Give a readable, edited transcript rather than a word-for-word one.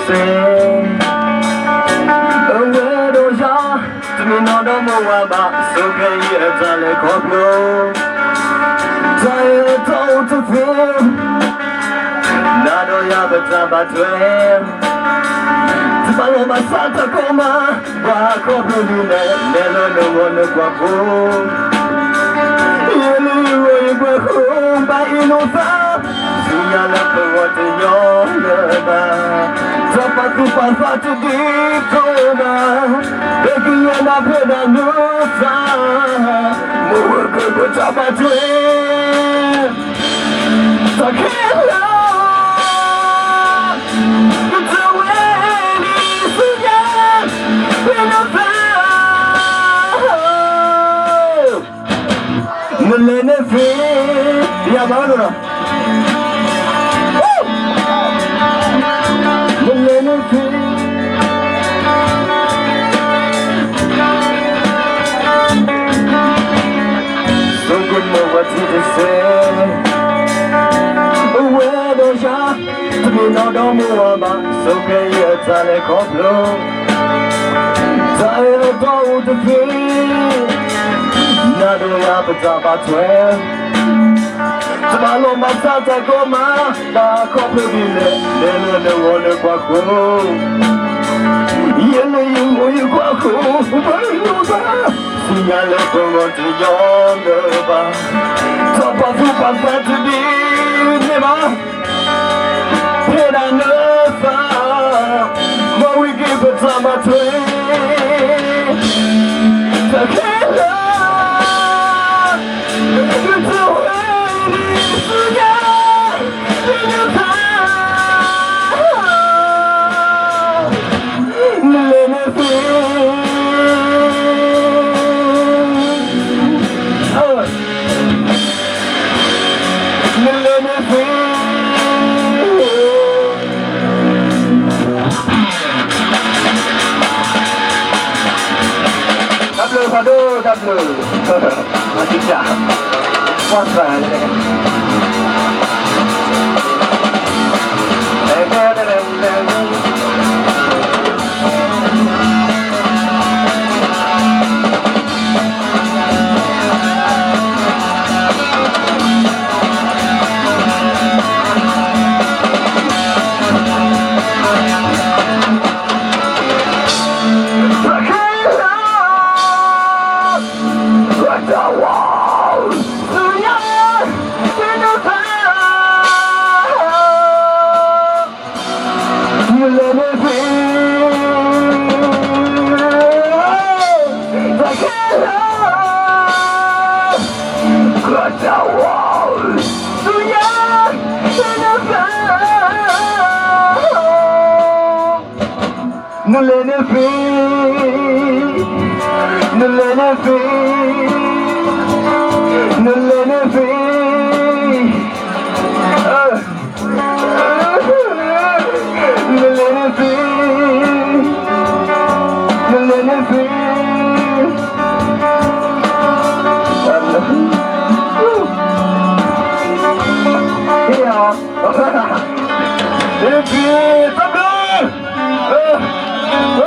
say a word or ya to me not no more about so can you tell a couple tired out to feel not all ya but about 12 Paloma Santa Coma, Baco Brunine, Nella no one of Guapo. Yellow Guapo, by Innova, Signala for what in your lover. Tapacupa Fatu di Toma, Becky and a Pena Nusa, Murka Tapatue, Takela. Melene fe ya bana Melene fe So good know what to say Where do ya to be no don't move about so can you tell a couple Tired of the feel Nado ya pataba 12 Tabalo masata goma La kope bile Nene ne wone kwako Yene yu kwako Ubayuba Sinyale kongote yondoba Topa fupa fatu di Neba Pena nefa Ma we give it time at 12 Takela Double. Masih dah. Puasa ni. Yeah.